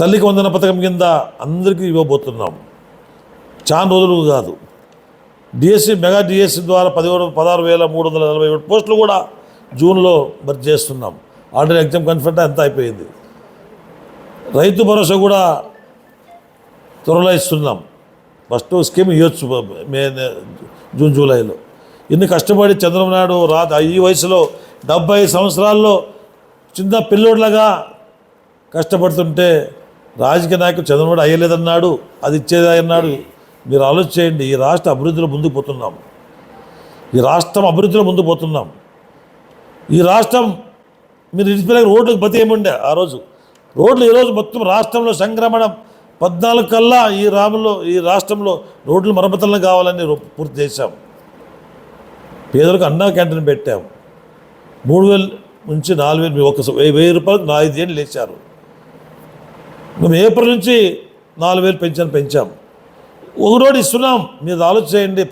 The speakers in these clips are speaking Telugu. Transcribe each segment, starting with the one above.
తల్లికి వందన పథకం కింద అందరికీ ఇవ్వబోతున్నాం. చాలా రోజులు కాదు. డిఎస్సి మెగా డిఎస్సి ద్వారా 16,347 పోస్టులు కూడా జూన్లో భర్తీ చేస్తున్నాం. ఆల్రెడీ ఎగ్జామ్ కన్ఫర్మ్ అంతా అయిపోయింది. రైతు భరోసా కూడా త్వరలో ఇస్తున్నాం. ఫస్ట్ స్కీమ్ ఇవ్వచ్చు జూన్ జూలైలో. ఇన్ని కష్టపడి చంద్రబాబు నాయుడు ఈ వయసులో 75 సంవత్సరాల్లో చిన్న పిల్లోడ్లాగా కష్టపడుతుంటే రాజకీయ నాయకుడు చంద్రబాబు అయ్యలేదన్నాడు, అది ఇచ్చేది అన్నాడు. మీరు ఆలోచన చేయండి. ఈ రాష్ట్ర అభివృద్ధిలో ముందుకు పోతున్నాం. ఈ రాష్ట్రం అభివృద్ధిలో ముందుకు పోతున్నాం. ఈ రాష్ట్రం మీరు ఇన్స్పైర్ రోడ్లకు బతి ఏముండే ఆ రోజు రోడ్లు ఈరోజు మొత్తం రాష్ట్రంలో సంక్రమణ 14 కల్లా ఈ రాష్ట్రంలో రోడ్లు మరమ్మతులను కావాలని పూర్తి చేశాం. పేదలకు అన్నా క్యాంటీన్ పెట్టాం. 3,000 నుంచి 4,000 మీ ఒక్క 1,000 రూపాయలకు 5 ఏళ్ళు లేచారు. మేము ఏప్రిల్ నుంచి 4,000 పెంచాం. ఒక రోడ్డు ఇస్తున్నాం. మీరు ఆలోచన చేయండి.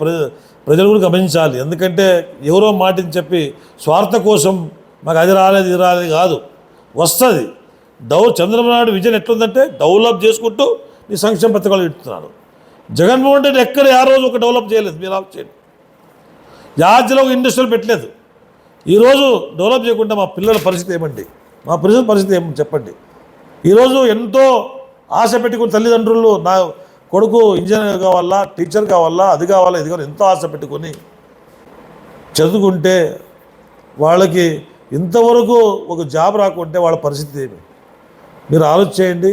ప్రజలు కూడా గమనించాలి. ఎందుకంటే ఎవరో మాటని చెప్పి స్వార్థ కోసం మాకు అది రాలేదు ఇది రాలేదు కాదు, వస్తుంది. చంద్రబాబు నాయుడు విజన్ ఎట్లుందంటే డెవలప్ చేసుకుంటూ నీ సంక్షేమ పథకాలు ఇస్తున్నాడు. జగన్మోహన్ రెడ్డి ఎక్కడ ఆ రోజు ఒక డెవలప్ చేయలేదు. మీరు ఆలోచన చేయండి. యాజ్లో ఒక ఇండస్ట్రీలు పెట్టలేదు. ఈరోజు డెవలప్ చేయకుండా మా పిల్లల పరిస్థితి ఏమండి, మా ప్రజల పరిస్థితి ఏమని చెప్పండి. ఈరోజు ఎంతో ఆశ పెట్టుకుని తల్లిదండ్రులు నా కొడుకు ఇంజనీర్ కావాలా, టీచర్ కావాలా, అది కావాలా, ఇది కావాలా ఎంతో ఆశ పెట్టుకొని చదువుకుంటే వాళ్ళకి ఇంతవరకు ఒక జాబ్ రాకుంటే వాళ్ళ పరిస్థితి ఏమి మీరు ఆలోచన చేయండి.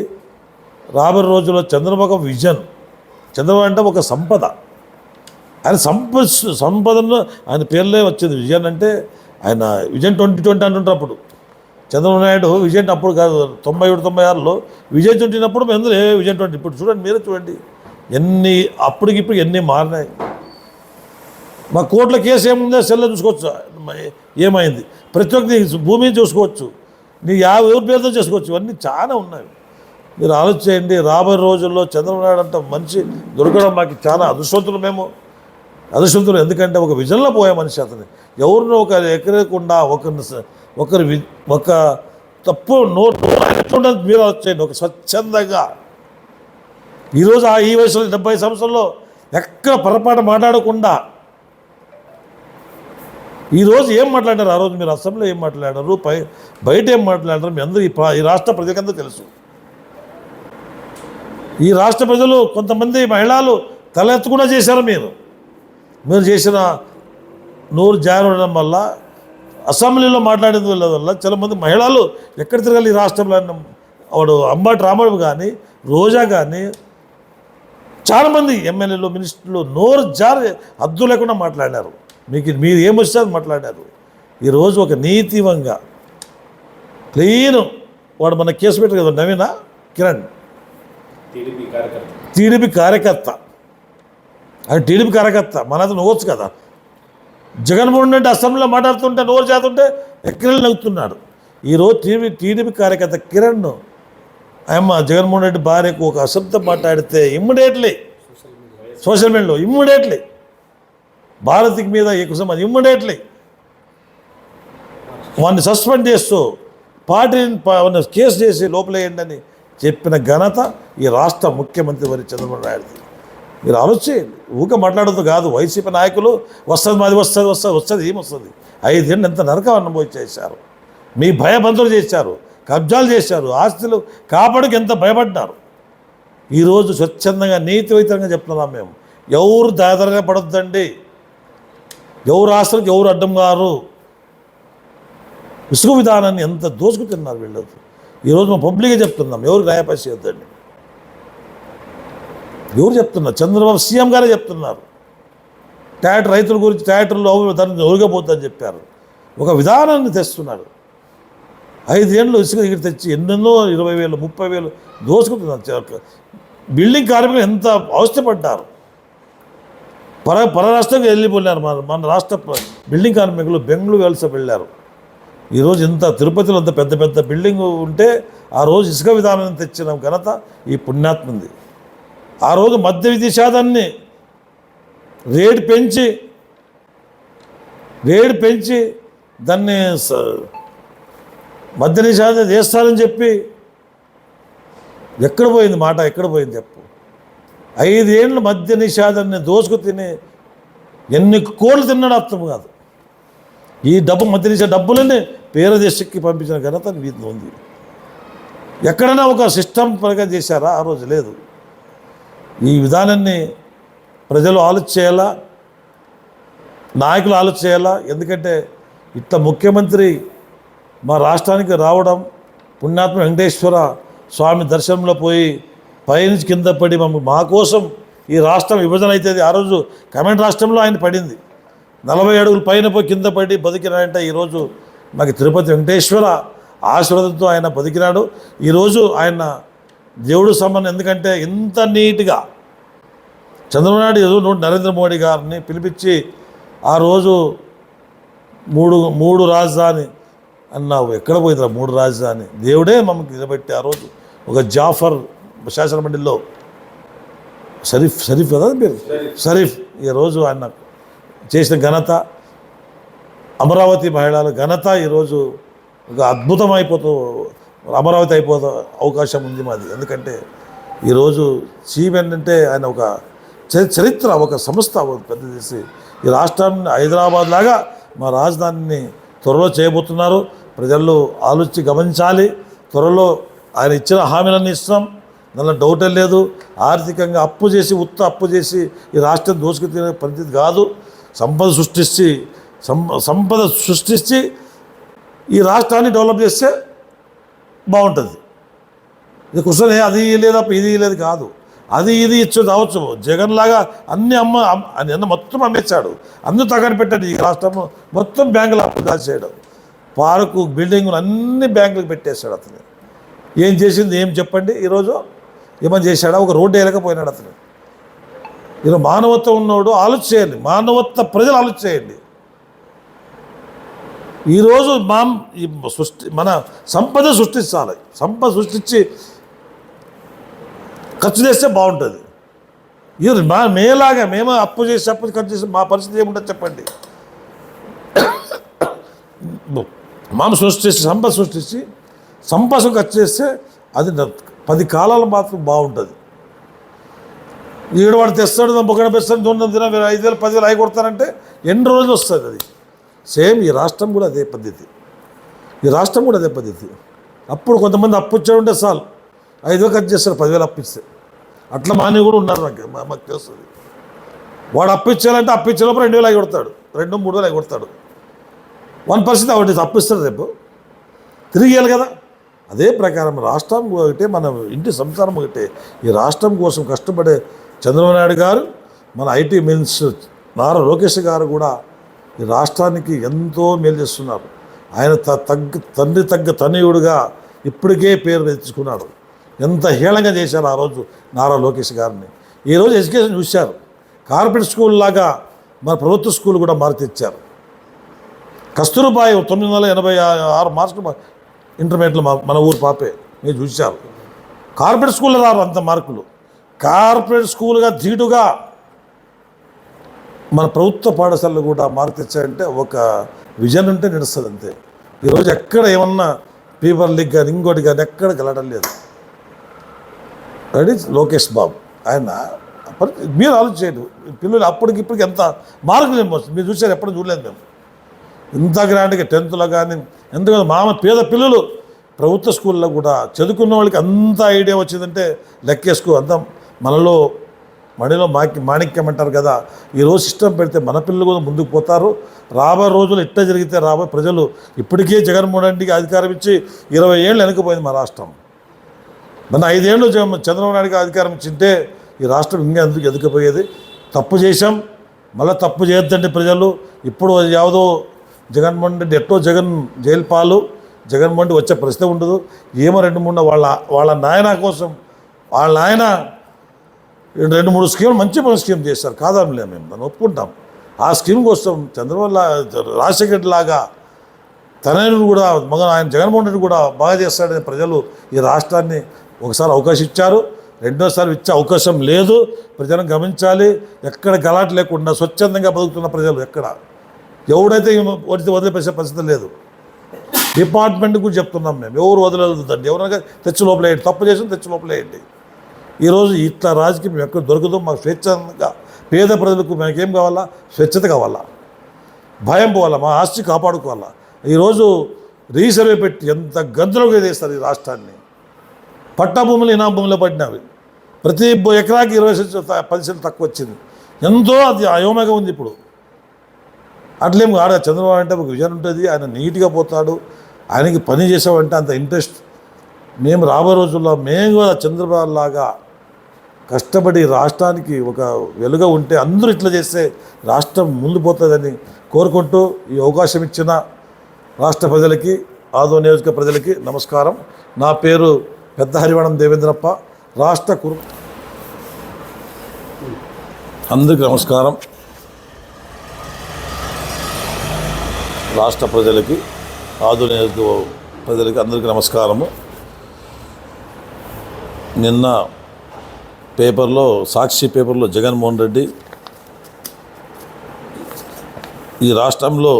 రాబోయే రోజుల్లో చంద్రబాబు విజన్, చంద్రబాబు అంటే ఒక సంపద. ఆయన సంపదను ఆయన పేర్లే వచ్చింది. విజన్ అంటే ఆయన విజన్ 2020 అంటుంటారు. అప్పుడు చంద్రబాబు నాయుడు విజన్ అప్పుడు కాదు, 97-96లో విజన్ 20 మేము ఎందుకు విజన్ 20. ఇప్పుడు చూడండి, మీరే చూడండి అప్పటికిప్పుడు ఎన్ని మారినాయి. మా కోర్టుల కేసు ఏముందో సెల్లో చూసుకోవచ్చు, ఏమైంది ప్రతి ఒక్కటి భూమిని చూసుకోవచ్చు, నీ 50 పేరుతో చేసుకోవచ్చు. ఇవన్నీ చాలా ఉన్నాయి. మీరు ఆలోచన చేయండి. రాబోయే రోజుల్లో చంద్రబాబు నాయుడు అంత మనిషి దొరకడం మాకు చాలా అదృష్టవంతులు. మేము అదృష్టవంతులు. ఎందుకంటే ఒక విజన్లో పోయే మనిషి అతను. ఎవరినో ఒక ఎక్కలేకుండా ఒక తప్పు నోటు మీరు ఆలోచించండి. ఒక స్వచ్ఛందంగా ఈరోజు ఈ వయసులో 70 సంవత్సరాల్లో ఎక్కడ పొరపాటు మాట్లాడకుండా ఈరోజు ఏం మాట్లాడారు, ఆ రోజు మీరు అసెంబ్లీలో ఏం మాట్లాడారు, బయట ఏం మాట్లాడారు, మీ అందరూ ఈ రాష్ట్ర ప్రజలకందరూ తెలుసు. ఈ రాష్ట్ర ప్రజలు కొంతమంది మహిళలు తలెత్తకుండా చేశారు. మీరు చేసిన నోరు జారడం వల్ల, అసెంబ్లీలో మాట్లాడిన వల్ల చాలామంది మహిళలు ఎక్కడ తిరగాలి ఈ రాష్ట్రంలో. వాడు అంబటి రామబాబు కానీ, రోజా కానీ, చాలామంది ఎమ్మెల్యేలు, మినిస్టర్లు నోరు జారి అద్దు లేకుండా మాట్లాడారు. మీరు ఏమొస్తే అది మాట్లాడారు. ఈరోజు ఒక నీతివంగా క్లీన్ వాడు మన కేసు పెట్టారు కదా, నవీన కిరణ్, టీడీపీ కార్యకర్త. అది టీడీపీ కార్యకర్త. మనది నవ్వచ్చు కదా. జగన్మోహన్ రెడ్డి అసెంబ్లీలో మాట్లాడుతుంటే నోరు చేస్తుంటే ఎక్కడ నవ్వుతున్నాడు. ఈరోజు టీడీపీ కార్యకర్త కిరణ్ ఆయమ్మ జగన్మోహన్ రెడ్డి భార్యకు ఒక అశబ్దం మాట్లాడితే ఇమ్మీడియట్లీ సోషల్ మీడియాలో ఇమ్మీడియట్లీ భారతికి మీద ఇమ్మీడియట్లీ వాడిని సస్పెండ్ చేస్తూ పార్టీని కేసు చేసి లోపలేయండి అని చెప్పిన ఘనత ఈ రాష్ట్ర ముఖ్యమంత్రి వారి చంద్రబాబు నాయుడు. మీరు ఆలోచించండి. ఊక మాట్లాడద్దు కాదు. వైసీపీ నాయకులు వస్తుంది, మాది వస్తుంది ఏమొస్తుంది. 5 ఏళ్ళు ఎంత నరకం అనుభవం చేశారు. మీ భయబంతులు చేశారు, కబ్జాలు చేశారు, ఆస్తులు కాపాడుకు ఎంత భయపడ్డారు. ఈరోజు స్వచ్ఛందంగా నీతివైతంగా చెప్తున్నాం మేము. ఎవరు దాదాగా పడొద్దండి. ఎవరు ఆస్తులకు ఎవరు అడ్డం గారు. ఇసుక విధానాన్ని ఎంత దోసుకుతున్నారు వీళ్ళు. ఈరోజు మా పబ్లిక్గా చెప్తున్నాం, ఎవరికి న్యాయపరిచి వద్దండి. ఎవరు చెప్తున్నారు? చంద్రబాబు సీఎం గారే చెప్తున్నారు. రైతుల గురించి ట్రాక్టర్లు దాన్ని ఒరిగబోద్దని చెప్పారు. ఒక విధానాన్ని తెస్తున్నాడు. 5 ఏళ్ళు ఇసుక దగ్గర తెచ్చి ఎన్నెన్నో 20,000, 30,000 దోసుకుంటున్నారు. బిల్డింగ్ కార్మికులు ఎంత అవస్థపడ్డారు. పర రాష్ట్రంగా వెళ్ళిపోయినారు. మన రాష్ట్ర బిల్డింగ్ కార్మికులు బెంగళూరు వలస వెళ్ళారు. ఈరోజు ఇంత తిరుపతిలో అంత పెద్ద పెద్ద బిల్డింగ్ ఉంటే ఆ రోజు ఇసుక విధానాన్ని తెచ్చిన ఘనత ఈ పుణ్యాత్మంది. ఆ రోజు మద్య నిషేధాన్ని రేటు పెంచి దాన్ని మద్య నిషేధం చేస్తారని చెప్పి ఎక్కడ పోయింది మాట, ఎక్కడ పోయింది చెప్పు? 5 ఏళ్ళు మద్య నిషేధాన్ని దోసుకు తిని ఎన్ని కోట్లు తిన్నాడు అర్థం కాదు. ఈ మద్య నిషేధ డబ్బులన్నీ పేరు దేశకి పంపించిన ఘనత వీధిలో ఉంది. ఎక్కడైనా ఒక సిస్టమ్ పరంగా చేశారా? ఆ రోజు లేదు. ఈ విధానాన్ని ప్రజలు ఆలోచన చేయాలా, నాయకులు ఆలోచన చేయాలా. ఎందుకంటే ఇట్లా ముఖ్యమంత్రి మా రాష్ట్రానికి రావడం, పుణ్యాత్మ వెంకటేశ్వర స్వామి దర్శనంలో పోయి పైనుంచి కింద పడి మా కోసం ఈ రాష్ట్రం విభజన అవుతుంది. ఆ రోజు కమెంట్ రాష్ట్రంలో ఆయన పడింది, 40 అడుగుల పైన పోయి కింద పడి బతికినాడంటే ఈరోజు మాకు తిరుపతి వెంకటేశ్వర ఆశీర్వాదంతో ఆయన బతికినాడు. ఈరోజు ఆయన దేవుడు సంబంధం. ఎందుకంటే ఇంత నీట్గా చంద్రబాబు నాయుడు నరేంద్ర మోడీ గారిని పిలిపించి ఆ రోజు మూడు రాజధాని అన్నావు. ఎక్కడ పోయిందిరా 3 రాజధాని? దేవుడే మమ్మల్ని నిలబెట్టి ఆ రోజు ఒక జాఫర్ శాసనమండలిలో షరీఫ్ కదా మీరు, షరీఫ్ ఈరోజు ఆయన చేసిన ఘనత, అమరావతి మహిళల ఘనత ఈరోజు ఒక అద్భుతం అమరావతి అయిపోతా అవకాశం ఉంది మాది. ఎందుకంటే ఈరోజు చీఫ్ ఏంటంటే ఆయన ఒక చరిత్ర, ఒక సంస్థ పెద్ద చేసి ఈ రాష్ట్రాన్ని హైదరాబాద్ లాగా మా రాజధానిని త్వరలో చేయబోతున్నారు. ప్రజల్లో ఆలోచించి గమనించాలి. త్వరలో ఆయన ఇచ్చిన హామీలన్నీ ఇస్తాం, దానిలో డౌటే లేదు. ఆర్థికంగా అప్పు చేసి ఈ రాష్ట్రం దోసుకు తినే పరిస్థితి కాదు. సంపద సృష్టించి ఈ రాష్ట్రాన్ని డెవలప్ చేస్తే బాగుంటుంది. ఇది క్వశ్చన్ అది లేదా ఇది లేదు కాదు, అది ఇది ఇచ్చేది అవచ్చు. జగన్ లాగా అన్ని మొత్తం అమ్మేశాడు, అన్ని తగ్గని పెట్టాడు. ఈ రాష్ట్రం మొత్తం బ్యాంకులు అప్పు దాచేయడం, పార్కు బిల్డింగులు అన్ని బ్యాంకులకు పెట్టేశాడు. అతను ఏం చేసింది ఏం చెప్పండి? ఈరోజు ఏమని చేశాడా? ఒక రోడ్డు వేయలేకపోయినాడు అతను. ఈరోజు మానవత్వం ఉన్నవాడు ఆలోచన చేయాలి, ప్రజలు ఆలోచన చేయండి. ఈరోజు మన సంపద సృష్టించాలి. సంపద సృష్టించి ఖర్చు చేస్తే బాగుంటుంది. ఇది మేము అప్పు ఖర్చు చేసి మా పరిస్థితి ఏముంటుంది చెప్పండి? సంపద సృష్టించి సంపద ఖర్చు చేస్తే అది 10 కాలాలు మాత్రం బాగుంటుంది. వాడు తెస్తాడు, బొగ్గన పెస్తాడు, 5,000 10,000 అయి కొడతానంటే ఎన్ని రోజులు వస్తుంది? అది సేమ్ ఈ రాష్ట్రం కూడా అదే పద్ధతి. అప్పుడు కొంతమంది అప్పు ఇచ్చాడుంటే చాలు 5,000 ఖర్చు చేస్తారు, 10,000 అప్పు ఇస్తే. అట్లా మాని కూడా ఉన్నారు. మాకు తెలుస్తుంది. వాడు అప్పు ఇచ్చేయాలంటే అప్పు ఇచ్చే లోపల 2,000 అయి కొడతాడు, 2-3,000 అయి కొడతాడు. 1% ఒకటి అప్పు ఇస్తాడు, రేపు తిరిగి ఇవ్వాలి కదా. అదే ప్రకారం రాష్ట్రం ఒకటే, మన ఇంటి సంసారం ఒకటే. ఈ రాష్ట్రం కోసం కష్టపడే చంద్రబాబు నాయుడు గారు, మన ఐటీ మినిస్టర్ నారా లోకేష్ గారు కూడా ఈ రాష్ట్రానికి ఎంతో మేలు చేస్తున్నారు. ఆయన తండ్రి తనయుడుగా ఇప్పటికే పేరు తెచ్చుకున్నాడు. ఎంత హేళంగా చేశారు ఆ రోజు నారా లోకేష్ గారిని. ఈరోజు ఎడ్యుకేషన్ చూశారు, కార్పొరేట్ స్కూల్ లాగా మన ప్రభుత్వ స్కూల్ కూడా మార్చి తెచ్చారు. కస్తూర్బాయి 986 మార్కులు ఇంటర్మీడియట్లో మన ఊరు పాపే, మీరు చూశారు. కార్పొరేట్ స్కూల్లో రారు అంత మార్కులు. కార్పొరేట్ స్కూల్గా ధీటుగా మన ప్రభుత్వ పాఠశాలలు కూడా మార్కు తెచ్చాయంటే ఒక విజన్ ఉంటే నడుస్తుంది అంతే. ఈరోజు ఎక్కడ ఏమన్నా పేపర్ లీక్ కానీ ఇంకోటి కానీ ఎక్కడ గెలడం లేదు. రెడీ లోకేష్ బాబు ఆయన మీరు ఆలోచించండి. పిల్లలు ఇప్పటికి ఎంత మార్కులు ఏమో మీరు చూసారు, ఎప్పుడు చూడలేదు మేము. ఇంత గ్రాండ్గా 10th కానీ ఎందుకంటే పేద పిల్లలు ప్రభుత్వ స్కూల్లో కూడా చదువుకున్న వాళ్ళకి అంత ఐడియా వచ్చిందంటే లెక్కేసుకో. అంత మణిలో మాణిక్యం అంటారు కదా. ఈరోజు సిస్టమ్ పెడితే మన పిల్లలు కూడా ముందుకు పోతారు. రాబోయే రోజులు ఇట్లా జరిగితే రాబోయే ప్రజలు ఇప్పటికే జగన్మోహన్ రెడ్డికి అధికారం ఇచ్చి 20 ఏళ్ళు వెనకపోయింది మా రాష్ట్రం. మన 5 ఏళ్ళు చంద్రబాబు నాయుడుకి అధికారం ఇచ్చింటే ఈ రాష్ట్రం ఇంకా ఎందుకు ఎదుకపోయేది? తప్పు చేశాం, మళ్ళీ తప్పు చేయొద్దండి ప్రజలు. ఇప్పుడు ಯಾವುದೋ జగన్మోహన్ రెడ్డి జగన్ జైలు పాలు, జగన్మోహన్ రెడ్డి వచ్చే పరిస్థితి ఉండదు. ఏమో 2-3 వాళ్ళ నాయన కోసం వాళ్ళ నాయన 2-3 స్కీములు మంచి స్కీమ్ చేశారు, కాదాంలే, మేము దాన్ని ఒప్పుకుంటాం. ఆ స్కీమ్ కోసం చంద్రబాబు రాజశేఖర రెడ్డి లాగా తనయుడు కూడా ఆయన జగన్మోహన్ రెడ్డి కూడా బాగా చేస్తాడని ప్రజలు ఈ రాష్ట్రాన్ని ఒకసారి అవకాశం ఇచ్చారు, రెండోసారి ఇచ్చే అవకాశం లేదు. ప్రజలను గమనించాలి. ఎక్కడ గలాట లేకుండా స్వచ్ఛందంగా బతుకుతున్న ప్రజలు, ఎవడైతే వదిలిపేసే పరిస్థితి లేదు. డిపార్ట్మెంట్కి కూడా చెప్తున్నాం మేము, ఎవరు వదలదండి, ఎవరైనా తెచ్చి లోపలేయండి, తప్పు చేసి తెచ్చి లోపలేయండి. ఈరోజు ఇట్లా రాజకీయం ఎక్కడ దొరకదు. మాకు స్వేచ్ఛగా పేద ప్రజలకు మనకేం కావాలా? స్వచ్ఛత కావాలా, భయం పోవాలా, మా ఆస్తి కాపాడుకోవాలా. ఈరోజు రీసర్వే పెట్టి ఎంత గంతులోకి చేస్తారు ఈ రాష్ట్రాన్ని. పట్టా భూములు ఇనాం భూములు పడినవి, ప్రతి ఎకరాకి 20 సెంట్లు తక్కువ వచ్చింది. ఎంతో అది అయోమయంగా ఉంది ఇప్పుడు. అట్లేం ఆడ చంద్రబాబు అంటే ఒక విజన్ ఉంటుంది, ఆయన నీట్గా పోతాడు, ఆయనకి పని చేసామంటే అంత ఇంట్రెస్ట్. మేము రాబోయే రోజుల్లో మేము కూడా చంద్రబాబు లాగా కష్టపడి రాష్ట్రానికి ఒక వెలుగా ఉంటే అందరూ ఇట్లా చేస్తే రాష్ట్రం ముందు పోతుందని కోరుకుంటూ ఈ అవకాశం ఇచ్చిన రాష్ట్ర ప్రజలకి, ఆదోని నియోజక ప్రజలకి నమస్కారం. నా పేరు పెద్ద హరివణం దేవేంద్రప్ప, రాష్ట్ర అందరికీ నమస్కారం. రాష్ట్ర ప్రజలకి, ఆదోని నియోజక ప్రజలకి అందరికీ నమస్కారము. నిన్న పేపర్లో, సాక్షి పేపర్లో జగన్మోహన్ రెడ్డి ఈ రాష్ట్రంలో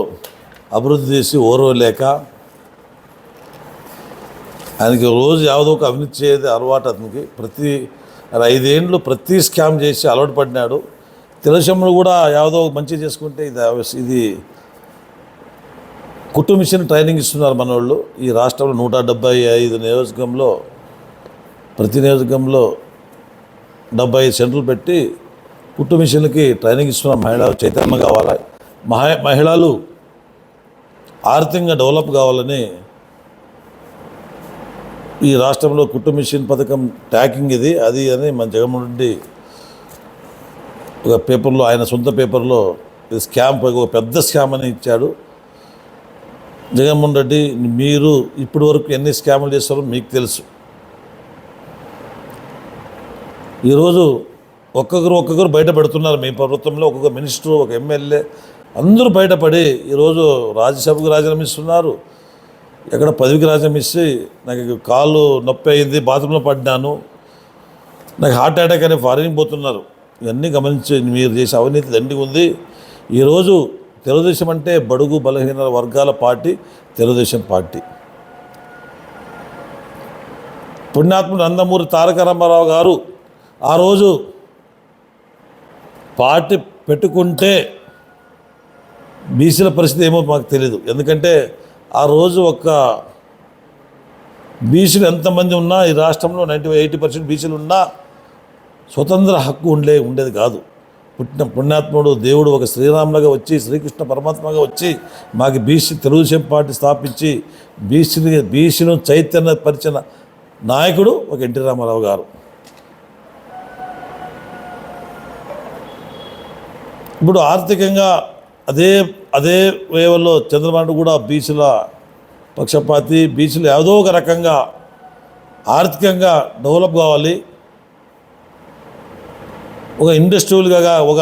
అభివృద్ధి చేసి ఓర్వలేక ఆయనకి రోజు యావదో ఒక అవినీతి చేయదు అలవాటు. అతనికి ప్రతి 5 ఏళ్ళు ప్రతి స్కామ్ చేసి అలవాటు పడినాడు. తెలుగుదేశంలో కూడా యావదో మంచి చేసుకుంటే ఇది కుట్టు మిషన్ ట్రైనింగ్ ఇస్తున్నారు మన వాళ్ళు. ఈ రాష్ట్రంలో 175 నియోజకంలో ప్రతి నియోజకంలో 75 సెంటర్లు పెట్టి కుట్టు మిషన్లకి ట్రైనింగ్ ఇస్తున్న మహిళలు చైతన్యం కావాలి, మహిళలు ఆర్థికంగా డెవలప్ కావాలని ఈ రాష్ట్రంలో కుట్టు మిషన్ పథకం ట్యాకింగ్ ఇది అది అని మన జగన్మోహన్ రెడ్డి ఒక పేపర్లో, ఆయన సొంత పేపర్లో ఇది స్కామ్, ఒక పెద్ద స్కామ్ అని ఇచ్చాడు. జగన్మోహన్ రెడ్డి, మీరు ఇప్పటి వరకు ఎన్ని స్కాములు చేస్తారో మీకు తెలుసు. ఈరోజు ఒక్కొక్కరు బయట పెడుతున్నారు. మీ ప్రభుత్వంలో ఒక్కొక్క మినిస్టరు, ఒక ఎమ్మెల్యే అందరూ బయటపడి ఈరోజు రాజ్యసభకు రాజీనామా ఇస్తున్నారు. ఎక్కడ పదవికి రాజీనామా ఇచ్చి నాకు కాళ్ళు నొప్పి అయింది, బాత్రూంలో పడ్డాను, నాకు హార్ట్ అటాక్ అని ఫారిన్ పోతున్నారు. ఇవన్నీ గమనించి మీరు చేసే అవినీతి దండిగా ఉంది. ఈరోజు తెలుగుదేశం అంటే బడుగు బలహీన వర్గాల పార్టీ, తెలుగుదేశం పార్టీ. పుణ్యాత్ముడు నందమూరి తారక రామారావు గారు ఆ రోజు పార్టీ పెట్టుకుంటే బీసీల పరిస్థితి ఏమో మాకు తెలీదు. ఎందుకంటే ఆ రోజు ఒక బీసీలు ఎంతమంది ఉన్నా ఈ రాష్ట్రంలో 80% బీసీలు ఉన్నా స్వతంత్ర హక్కు ఉండేది కాదు. పుణ్యాత్ముడు దేవుడు ఒక శ్రీరాములుగా వచ్చి, శ్రీకృష్ణ పరమాత్మగా వచ్చి మాకు తెలుగుదేశం పార్టీ స్థాపించి బీసీను చైతన్యపరిచిన నాయకుడు ఒక ఎన్టీ రామారావు గారు. ఇప్పుడు ఆర్థికంగా అదే వేవల్లో చంద్రబాబు కూడా బీసీల పక్షపాతి, బీసీలు ఏదో ఒక రకంగా ఆర్థికంగా డెవలప్ కావాలి, ఒక ఇండస్ట్రియల్గా ఒక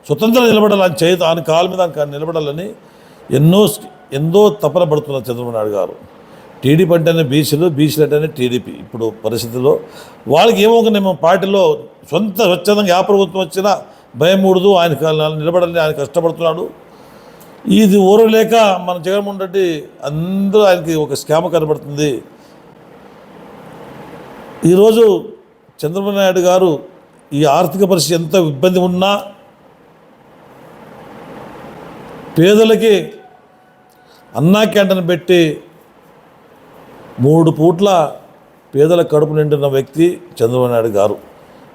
స్వతంత్రం నిలబడాలని ఆయన కాళ్ళ మీద నిలబడాలని ఎంతో తపన పడుతున్నారు చంద్రబాబు నాయుడు గారు. టీడీపీ అంటేనే బీసీలు అంటేనే టీడీపీ. ఇప్పుడు పరిస్థితుల్లో వాళ్ళకి ఏమో ఒక పార్టీలో స్వచ్ఛందంగా ప్రభుత్వం వచ్చినా భయం మూడదు, ఆయన నిలబడాలని ఆయన కష్టపడుతున్నాడు. ఇది ఓరలేక మన జగన్మోహన్ రెడ్డి అందరూ ఆయనకి ఒక స్కామ్ కనబడుతుంది. ఈరోజు చంద్రబాబు నాయుడు గారు ఈ ఆర్థిక పరిస్థితి ఎంత ఇబ్బంది ఉన్నా పేదలకి అన్నా క్యాంటీన్ పెట్టి 3 పూట్ల పేదల కడుపు నిండిన వ్యక్తి చంద్రబాబు నాయుడు గారు.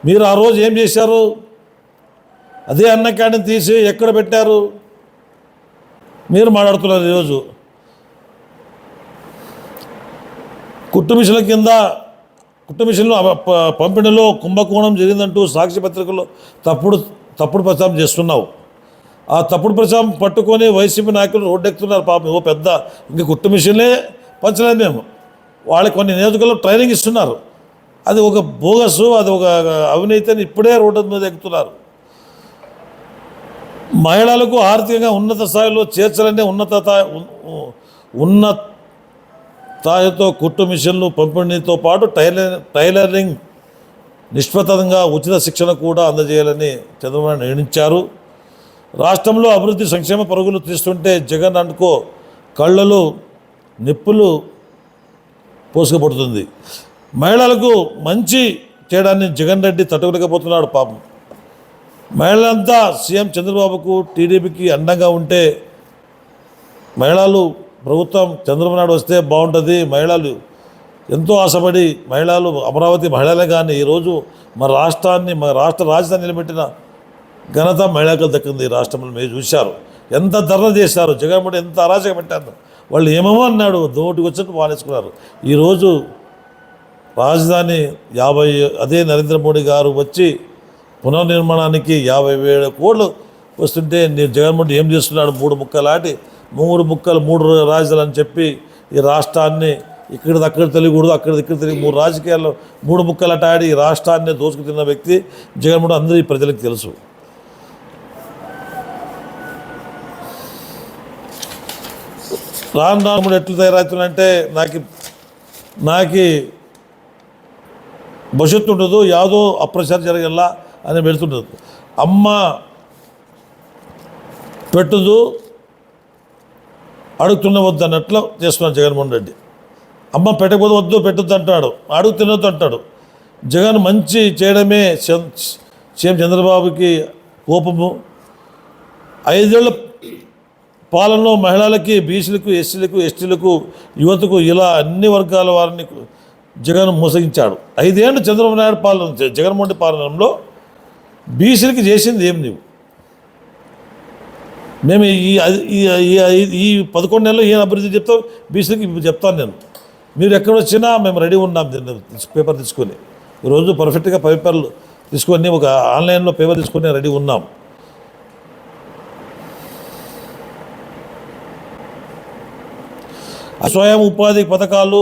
మీరు ఆ రోజు ఏం చేశారు? అదే అన్న క్యాంటీన్ తీసి ఎక్కడ పెట్టారు? మీరు మాట్లాడుతున్నారు. ఈరోజు కుట్టు మిషన్లు పంపిణీలో కుంభకోణం జరిగిందంటూ సాక్షి పత్రికల్లో తప్పుడు ప్రచారం చేస్తున్నావు. ఆ తప్పుడు ప్రచారం పట్టుకొని వైసీపీ నాయకులు రోడ్డెక్కుతున్నారు. పాపం ఓ పెద్ద ఇంక కుట్టు మిషన్లే పంచలేదు మేము, వాళ్ళకి కొన్ని నియోజకవర్గాల్లో ట్రైనింగ్ ఇస్తున్నారు. అది ఒక బోగసు, అది ఒక అవినీతి అని ఇప్పుడే రోడ్డు మీద ఎక్కుతున్నారు. మహిళలకు ఆర్థికంగా ఉన్నత స్థాయిలో చేర్చాలనే ఉన్న స్థాయితో కుట్టు మిషన్లు పంపిణీతో పాటు టైలరింగ్ నిష్పత్తంగా ఉచిత శిక్షణ కూడా అందజేయాలని చంద్రబాబు నిర్ణయించారు. రాష్ట్రంలో అభివృద్ధి సంక్షేమ పరుగులు తీస్తుంటే జగన్ అనుకో కళ్ళలు నిప్పులు పోసుకుపడుతుంది. మహిళలకు మంచి చేయడాన్ని జగన్ రెడ్డి తట్టుకోలేకపోతున్నాడు పాపం. మహిళలంతా సీఎం చంద్రబాబుకు టీడీపీకి అండంగా ఉంటే మహిళలు ప్రభుత్వం చంద్రబాబు నాయుడు వస్తే బాగుంటుంది, మహిళలు ఎంతో ఆశపడి మహిళలు అమరావతి మహిళలే కానీ ఈరోజు మన రాష్ట్రాన్ని మన రాష్ట్ర రాజధాని నిలబెట్టిన ఘనత మహిళలకు దక్కింది. ఈ రాష్ట్రంలో మీరు చూశారు ఎంత ధర్నా చేశారు, జగన్మోహన్ ఎంత అరాచక పెట్టారు. వాళ్ళు ఏమేమో అన్నాడు, నోటికి వచ్చినట్టు వాడేసుకున్నారు. ఈరోజు రాజధాని అదే నరేంద్ర మోడీ గారు వచ్చి పునర్నిర్మాణానికి 57 కోట్లు వస్తుంటే నేను జగన్మోహన్ ఏం చేస్తున్నాడు, 3 ముక్కలాటి 3 రాజధానులు అని చెప్పి ఈ రాష్ట్రాన్ని ఇక్కడిది అక్కడ తెలియకూడదు, అక్కడిది ఇక్కడ తెలియదు, 3 రాజకీయాల్లో 3 ముక్కలట ఆడి ఈ రాష్ట్రాన్ని దోచుకు తిన్న వ్యక్తి జగన్మోహన్. అందరూ ఈ ప్రజలకు తెలుసు. రాను ఎట్లు తయారవుతుందంటే నాకు భవిష్యత్తు ఉండదు, యాదో అప్రచారం జరగల్లా అని పెడుతుండదు. అమ్మ పెట్టుదు అడుగుతున్న వద్దు అన్నట్లు చేస్తున్నాడు జగన్మోహన్ రెడ్డి. అమ్మ పెట్టకపోతే వద్దు పెట్టొద్దు అంటాడు, అడుగు తినొద్దు అంటాడు. జగన్ మంచి చేయడమే సీఎం చంద్రబాబుకి కోపము. 5 ఏళ్ల పాలనలో మహిళలకి, బీసీలకు, ఎస్సీలకు, ఎస్టీలకు, యువతకు ఇలా అన్ని వర్గాల వారిని జగన్ మోసగించాడు. 5 ఏళ్ళు చంద్రబాబు నాయుడు పాలన, జగన్మోహన్ రెడ్డి పాలనలో బీసీలకి చేసింది ఏం నీవు? మేము ఈ 11 నెలలు ఏం అభివృద్ధి చెప్తావు బీసీలకి చెప్తాను నేను. మీరు ఎక్కడ వచ్చినా మేము రెడీ ఉన్నాం పేపర్ తీసుకొని. ఈరోజు పర్ఫెక్ట్గా పేపర్లు తీసుకొని ఒక ఆన్లైన్లో పేపర్ తీసుకొని రెడీ ఉన్నాం. స్వయం ఉపాధి పథకాలు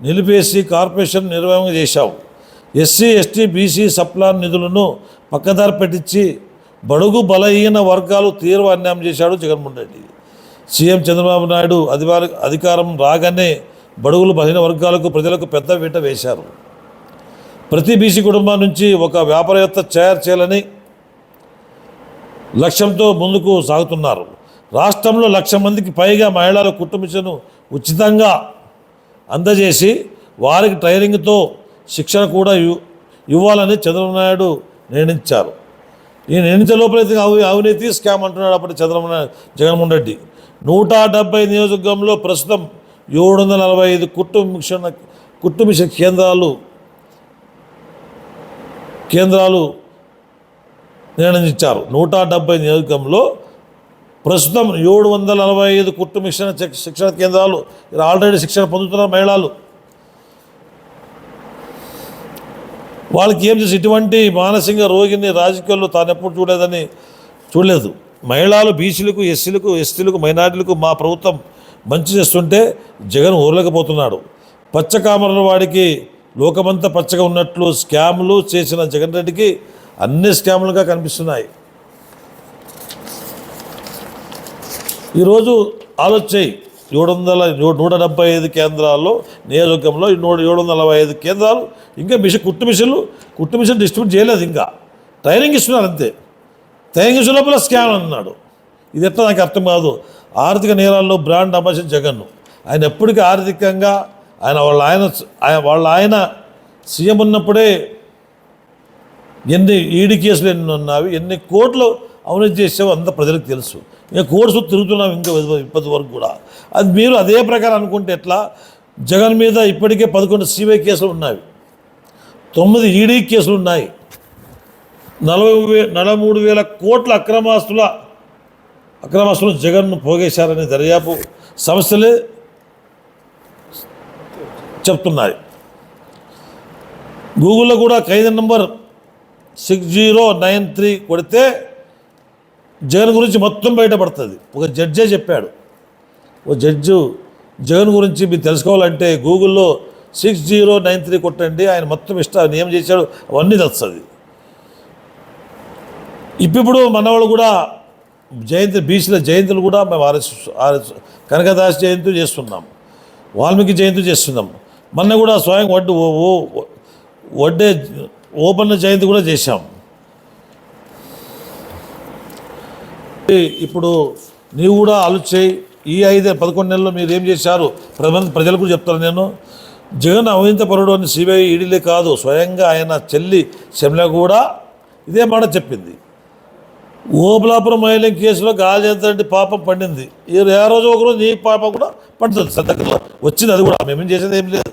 నిలిపేసి కార్పొరేషన్ నిర్వహణ చేశావు. ఎస్సీ, ఎస్టీ, బీసీ సప్లాన్ నిధులను పక్కదారి పెట్టించి బడుగు బలహీన వర్గాలు తీవ్ర అన్యాయం చేశాడు జగన్మోహన్ రెడ్డి. సీఎం చంద్రబాబు నాయుడు అధికారం రాగానే బడుగులు బలహీన వర్గాలకు, ప్రజలకు పెద్ద పీట వేశారు. ప్రతి బీసీ కుటుంబం నుంచి ఒక వ్యాపారవేత్త చేయాలని లక్ష్యంతో ముందుకు సాగుతున్నారు. రాష్ట్రంలో 1,00,000 మందికి పైగా మహిళల కుటుంబను ఉచితంగా అందజేసి వారికి ట్రైనింగ్తో శిక్షణ కూడా ఇవ్వాలని చంద్రబాబు నాయుడు నిర్ణయించారు. ఈ నిర్ణయించే లోపలైతే అవినీతి స్కామ్ అంటున్నాడు అప్పటి జగన్మోహన్ రెడ్డి. 170 నియోజకవర్గంలో ప్రస్తుతం 745 కుట్టు మిషన్ కేంద్రాలు నిర్ణయించారు. 170 నియోజకవర్గంలో ప్రస్తుతం 745 కుట్టు మిషన్ శిక్షణ కేంద్రాలు ఆల్రెడీ శిక్షణ పొందుతున్న మహిళలు. వాళ్ళకి ఏం చేసి ఇటువంటి మానసిక రోగిని రాజకీయాల్లో తాను ఎప్పుడు చూడలేదు. మహిళలు, బీసీలకు, ఎస్సీలకు, ఎస్టీలకు, మైనార్టీలకు మా ప్రభుత్వం మంచి చేస్తుంటే జగన్ ఊరలేకపోతున్నాడు. పచ్చకామరుల వాడికి లోకమంతా పచ్చగా ఉన్నట్లు స్కాములు చేసిన జగన్ రెడ్డికి అన్ని స్కాములుగా కనిపిస్తున్నాయి. ఈరోజు ఆలోచన 175 కేంద్రాల్లో నియోజకవర్గంలో 745 కేంద్రాలు ఇంకా కుట్టు మిషన్ డిస్ట్రిబ్యూట్ చేయలేదు, ఇంకా ట్రైనింగ్ ఇస్తున్నారు అంతే. ట్రైనింగ్ ఇచ్చిన లోపల స్కామ్ అన్నాడు. ఇది ఎట్లా నాకు అర్థం కాదు. ఆర్థిక నేరాల్లో బ్రాండ్ అంబాసిడర్ జగన్. ఆయన ఎప్పటికీ ఆర్థికంగా వాళ్ళ ఆయన సీఎం ఉన్నప్పుడే ఎన్ని ఈడీ కేసులు ఎన్ని ఉన్నవి, ఎన్ని కోట్లు అవినీతి చేసావు అంత ప్రజలకు తెలుసు. ఇంకా కోర్సు తిరుగుతున్నాం ఇంకా ఇప్పటి వరకు కూడా. అది మీరు అదే ప్రకారం అనుకుంటే ఎట్లా? జగన్ మీద ఇప్పటికే 11 సిబిఐ కేసులు ఉన్నాయి, 9 ఈడీ కేసులు ఉన్నాయి, 43,000 కోట్ల అక్రమాస్తులు జగన్ను పోగేశారని దర్యాప్తు సంస్థలే చెప్తున్నాయి. గూగుల్లో కూడా ఖైదీ నంబర్ 6093 కొడితే జగన్ గురించి మొత్తం బయటపడుతుంది. ఒక జడ్జే చెప్పాడు. ఓ జడ్జు జగన్ గురించి మీరు తెలుసుకోవాలంటే గూగుల్లో 6093 కొట్టండి, ఆయన మొత్తం ఇష్టాన్ని ఏం చేశాడు అవన్నీ తెలుస్తుంది. ఇప్పుడు మనవాళ్ళు కూడా బీసీల జయంతులు కూడా మేము కనకదాస్ జయంతి చేస్తున్నాం, వాల్మీకి జయంతి చేస్తున్నాం. మొన్న కూడా స్వయం వడ్డే ఓపెన్ జయంతి కూడా చేశాం. ఇప్పుడు నీవు కూడా ఆలోచన చేయి. ఈ 11 నెలల్లో మీరు ఏం చేశారు ప్రజలకు కూడా చెప్తాను నేను. జగన్ అవినీతిపరుడు అని సిబిఐ ఈడీలే కాదు, స్వయంగా ఆయన చెల్లి షమ్ల కూడా ఇదే మాట చెప్పింది. ఓబులాపురం మైనింగ్ కేసులో గాలింతటి పాపం పండింది. ఏ రోజు ఒకరోజు నీ పాపం కూడా పండుతుంది. దగ్గరలో వచ్చింది, అది కూడా మేమేం చేసేది ఏం లేదు.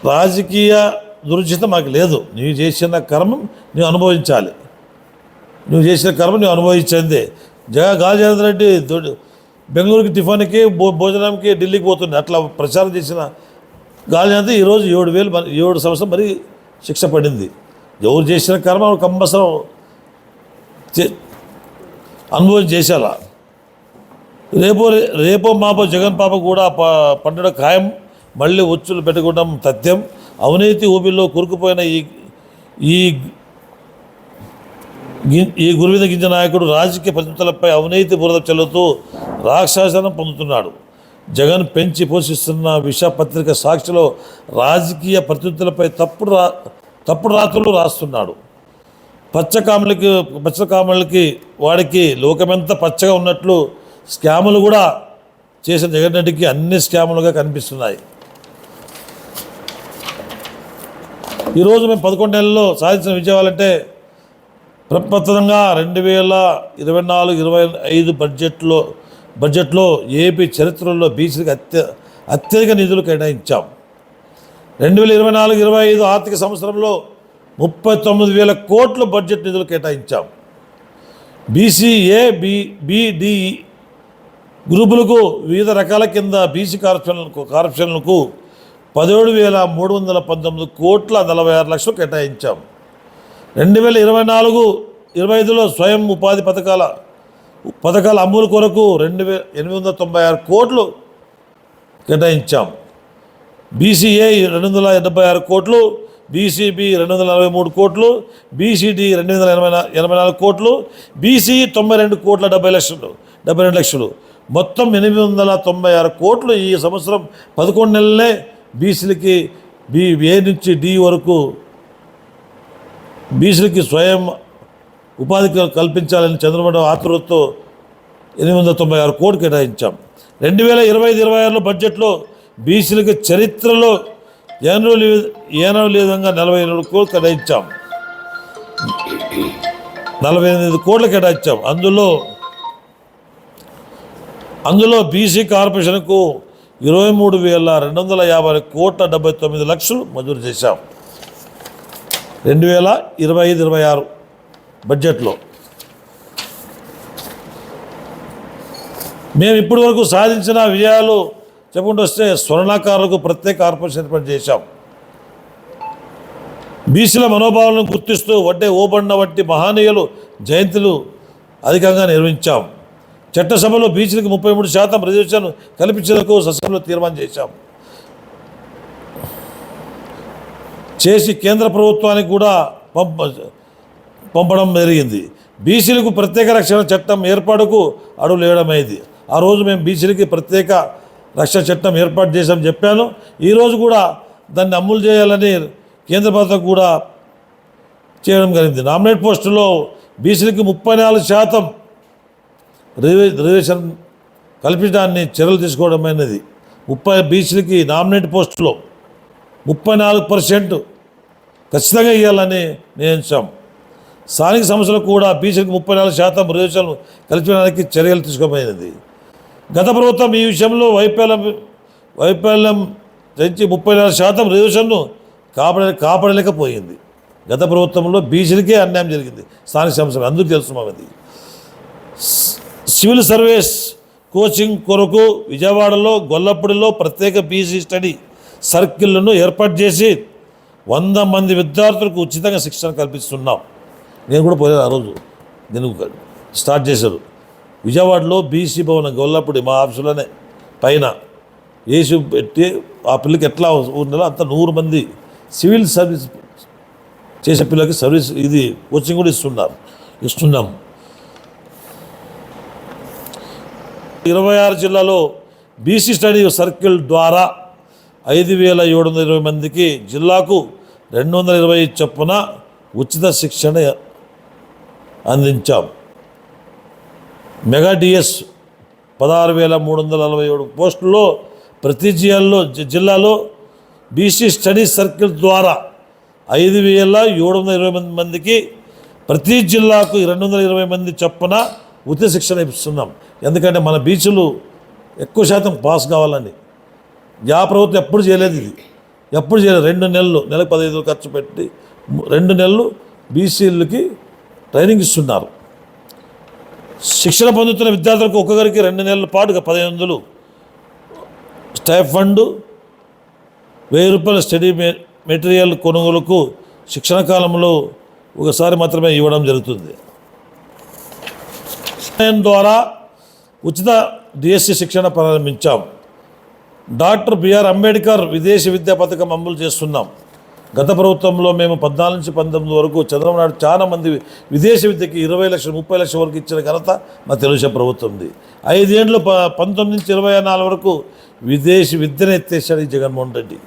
రాజకీయ దురుచిత మాకు లేదు. నీవు చేసిన కర్మం నీవు అనుభవించాలి. నువ్వు చేసిన కర్మ నువ్వు అనుభవించిందే. గాలిజనార్దన్ రెడ్డి బెంగళూరుకి టిఫాన్కి భోజనంకి ఢిల్లీకి పోతుంది. అట్లా ప్రచారం చేసిన గాలిజనార్దన్ ఈరోజు 7 సంవత్సరం మరి శిక్ష పడింది. ఎవరు చేసిన కర్మ కంపల్సరం అనుభవం చేసేలా. రేపో మాపో జగన్ పాప కూడా పండడం ఖాయం. మళ్ళీ ఉచ్చులు పెట్టుకోవడం తథ్యం. అవినీతి ఊబిలో కూరుకుపోయిన ఈ గురువిద గింజ నాయకుడు రాజకీయ పరిస్థితులపై అవినీతి బురద చల్లుతూ రాక్షసనం పొందుతున్నాడు. జగన్ పెంచి పోషిస్తున్న విషపత్రిక సాక్షిలో రాజకీయ పరిస్థితులపై తప్పుడు రాత్రులు రాస్తున్నాడు. పచ్చకామలకి వాడికి లోకమెంత పచ్చగా ఉన్నట్లు స్కాములు కూడా చేసిన జగన్ రెడ్డికి అన్ని స్కాములుగా కనిపిస్తున్నాయి. ఈరోజు మేము 11 నెలల్లో సాధించిన విజయాలంటే ప్రప్రథమంగా 2024-25 బడ్జెట్లో ఏపీ చరిత్రలో బీసీలకు అత్యధిక నిధులు కేటాయించాం. 2024-25 ఆర్థిక సంవత్సరంలో 39,000 కోట్ల బడ్జెట్ నిధులు కేటాయించాం. బీసీఏ బిడి గ్రూపులకు వివిధ రకాల కింద బీసీ కార్పొరేషన్లకు 17,319 కోట్ల 46 లక్షలు కేటాయించాం. 2024-25లో స్వయం ఉపాధి పథకాల అమలు కొరకు 2,896 కోట్లు కేటాయించాం. బీసీఏ 286 కోట్లు, బీసీబీ 243 కోట్లు, బీసీడీ 284 కోట్లు, బీసీ 92 కోట్ల 72 లక్షలు, మొత్తం 896 కోట్లు. ఈ సంవత్సరం 11 నెలలే బీసీలకి ఏ నుంచి డి వరకు బీసీలకి స్వయం ఉపాధి కల్పించాలని చంద్రబాబు ఆతృతతో 896 కోట్లు కేటాయించాం. 2025-26లో బడ్జెట్లో బీసీలకి చరిత్రలో ఏనో విధంగా 47 కోట్లు కేటాయించాం. 48 కోట్లు కేటాయించాం. అందులో బీసీ కార్పొరేషన్కు 23,250 కోట్ల 79 లక్షలు మంజూరు చేశాం. 2025-26 బడ్జెట్లో మేము ఇప్పటి వరకు సాధించిన విజయాలు చెప్పుకుంటూ వస్తే స్వర్ణకారులకు ప్రత్యేక కార్పొరేషన్ ఏర్పాటు చేశాం. బీసీల మనోభావాలను గుర్తిస్తూ ఓబన్న వంటి మహనీయులు జయంతులు అధికంగా నిర్వహించాం. చట్టసభలో బీసీలకు 33% రిజర్వేషన్ కల్పించేందుకు సభలో తీర్మానం చేసి కేంద్ర ప్రభుత్వానికి కూడా పంపడం జరిగింది. బీసీలకు ప్రత్యేక రక్షణ చట్టం ఏర్పాటుకు అడుగులు వేయడమైంది. ఆ రోజు మేము బీసీలకి ప్రత్యేక రక్షణ చట్టం ఏర్పాటు చేశామని చెప్పాను. ఈరోజు కూడా దాన్ని అమలు చేయాలని కేంద్ర ప్రభుత్వం కూడా చేయడం జరిగింది. నామినేట్ పోస్టులో బీసీలకి 34% రిజర్వేషన్ కల్పించడాన్ని చర్యలు తీసుకోవడమైనది. బీసీలకి నామినేట్ పోస్టులో 34% ఖచ్చితంగా ఇవ్వాలని నిర్ణయించాం. స్థానిక సంస్థలకు కూడా బీసీలకు 34% రిజర్వేషన్లు కల్పించడానికి చర్యలు తీసుకోబోయినది. గత ప్రభుత్వం ఈ విషయంలో వైఫల్యం తెచ్చి 34% రిజర్వేషన్ను కాపాడలేకపోయింది. గత ప్రభుత్వంలో బీసీలకే అన్యాయం జరిగింది స్థానిక సంస్థలు, అందుకు తెలుసుకున్నది. సివిల్ సర్వీస్ కోచింగ్ కొరకు విజయవాడలో గొల్లపూడిలో ప్రత్యేక బీసీ స్టడీ సర్కిళ్లను ఏర్పాటు చేసి 100 మంది విద్యార్థులకు ఉచితంగా శిక్షణ కల్పిస్తున్నాం. నేను కూడా పోయాను ఆ రోజు. నేను స్టార్ట్ చేశారు విజయవాడలో బీసీ భవన్ గొల్లపూడి మా ఆఫీసులోనే పైన ఏసీ పెట్టి ఆ పిల్లకి ఎట్లా ఉండాలో అంత 100 మంది సివిల్ సర్వీస్ చేసే పిల్లలకి సర్వీస్ ఇది కోచింగ్ కూడా ఇస్తున్నాం. 26 జిల్లాలో బీసీ స్టడీ సర్కిల్ ద్వారా 5,720 మందికి జిల్లాకు 220 చొప్పున ఉచిత శిక్షణ అందించాం. మెగా డిఎస్ 16,347 పోస్టుల్లో ప్రతి జిల్లాలో బీసీ స్టడీ సర్కిల్ ద్వారా 5,720 మందికి ప్రతి జిల్లాకు 220 మంది చొప్పున ఉచిత శిక్షణ ఇస్తున్నాం. ఎందుకంటే మన బీసీలు ఎక్కువ శాతం పాస్ కావాలని ప్రభుత్వం ఎప్పుడు చేయలేదు. ఇది ఎప్పుడు చేయలేదు. 2 నెలలు నెలకు 15,000 ఖర్చు పెట్టి 2 నెలలు బీసీలకి ట్రైనింగ్ ఇస్తున్నారు. శిక్షణ పొందుతున్న విద్యార్థులకు ఒక్కొక్కరికి 2 నెలల పాటు 1,500 స్టైఫండ్, 1,000 రూపాయల స్టడీ మెటీరియల్ కొనుగోలుకు శిక్షణ కాలంలో ఒకసారి మాత్రమే ఇవ్వడం జరుగుతుంది. ద్వారా ఉచిత డిఎస్సి శిక్షణ ప్రారంభించాం. డాక్టర్ బిఆర్ అంబేద్కర్ విదేశీ విద్యా పథకం అమలు చేస్తున్నాం. గత ప్రభుత్వంలో మేము 14 నుంచి 19 వరకు చంద్రబాబు నాయుడు చాలా మంది విదేశీ విద్యకి 20 లక్షలు 30 లక్షల వరకు ఇచ్చిన ఘనత మా తెలుగుదేశం ప్రభుత్వంది. 5 ఏళ్ళు 19 నుంచి 24 వరకు విదేశీ విద్యను ఎత్తేసాడు ఈ జగన్మోహన్ రెడ్డి.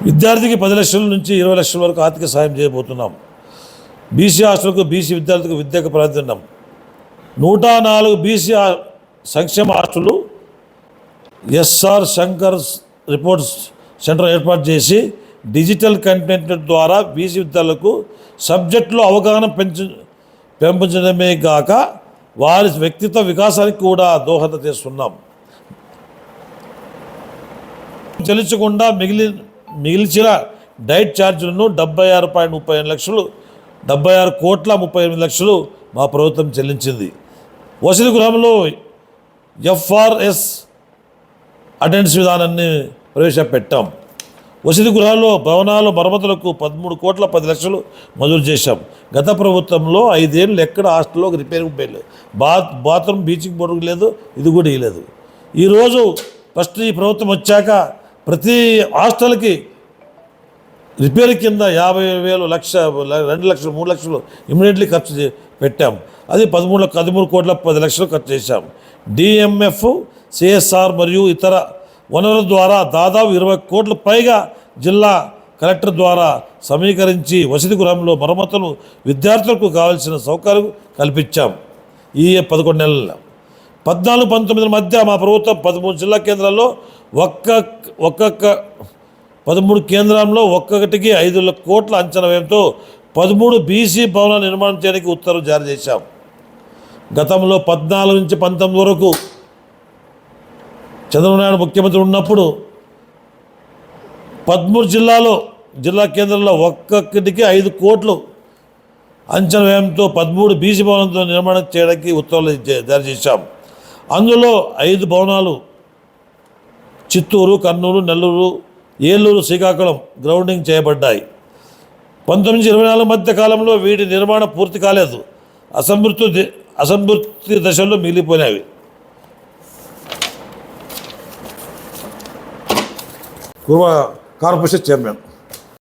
విద్యార్థికి 10 లక్షల నుంచి 20 లక్షల వరకు ఆర్థిక సాయం చేయబోతున్నాం. బీసీ హాస్టల్కు బీసీ విద్యార్థులకు విద్యకు ప్రాధాన్యం. 104 బీసీ సంక్షేమ hostel SR Shankar reports centre ఏర్పాటు చేసి డిజిటల్ కంటెంట్ ద్వారా బీసీ విద్యార్థులకు సబ్జెక్టులో అవగాహన పెంపొందడమే కాక వారి వ్యక్తిత్వ వికాసానికి కూడా దోహదం చేస్తున్నాం. చెల్లించకుండా మిగిల్చిన డైట్ ఛార్జీలను 76.38 లక్షలు 76,38 మా ప్రభుత్వం చెల్లించింది. వసతి గృహంలో ఎఫ్ఆర్ఎస్ అటెండెన్స్ విధానాన్ని ప్రవేశపెట్టాం. వసతి గృహాల్లో భవనాల మరమ్మతులకు 13,10 మంజూరు చేశాం. గత ప్రభుత్వంలో 5 ఏళ్ళు ఎక్కడ హాస్టల్లో రిపేరింగ్ పోయలేదు. బాత్రూమ్ బీచింగ్ పౌడర్ లేదు, ఇది కూడా ఇవ్వలేదు. ఈరోజు ఫస్ట్ ఈ ప్రభుత్వం వచ్చాక ప్రతి హాస్టల్కి రిపేర్ కింద 50,000 లక్ష 2 లక్షలు 3 లక్షలు ఇమ్మీడియట్లీ ఖర్చు పెట్టాం. అది 13,10 ఖర్చు చేశాం. డిఎంఎఫ్, సిఎస్ఆర్ మరియు ఇతర వనరుల ద్వారా దాదాపు 20 కోట్ల పైగా జిల్లా కలెక్టర్ ద్వారా సమీకరించి వసతి గృహంలో మరమ్మతులు విద్యార్థులకు కావాల్సిన సౌకర్యం కల్పించాం. ఈ 11 నెలల 14-19 మధ్య మా ప్రభుత్వం 13 జిల్లా కేంద్రాల్లో ఒక్కొక్క 13 కేంద్రంలో ఒక్కొక్కటికి 5 కోట్ల అంచనా వ్యయంతో 13 బీసీ భవనాలు నిర్మాణం చేయడానికి ఉత్తర్వులు జారీ చేశాం. గతంలో 14 నుంచి 19 వరకు చంద్రబాబు నాయుడు ముఖ్యమంత్రి ఉన్నప్పుడు 13 జిల్లా కేంద్రంలో ఒక్కొక్కటికి 5 కోట్లు అంచనా వ్యయంతో 13 బీసీ భవనంతో నిర్మాణం చేయడానికి ఉత్తర్వులు జారీ చేశాం. అందులో 5 భవనాలు చిత్తూరు, కర్నూలు, నెల్లూరు, ఏలూరు, శ్రీకాకుళం గ్రౌండింగ్ చేయబడ్డాయి. 19-24 మధ్య కాలంలో వీటి నిర్మాణం పూర్తి కాలేదు. అసంపూర్తి దశల్లో మిగిలిపోయినవి. Corporation chairman.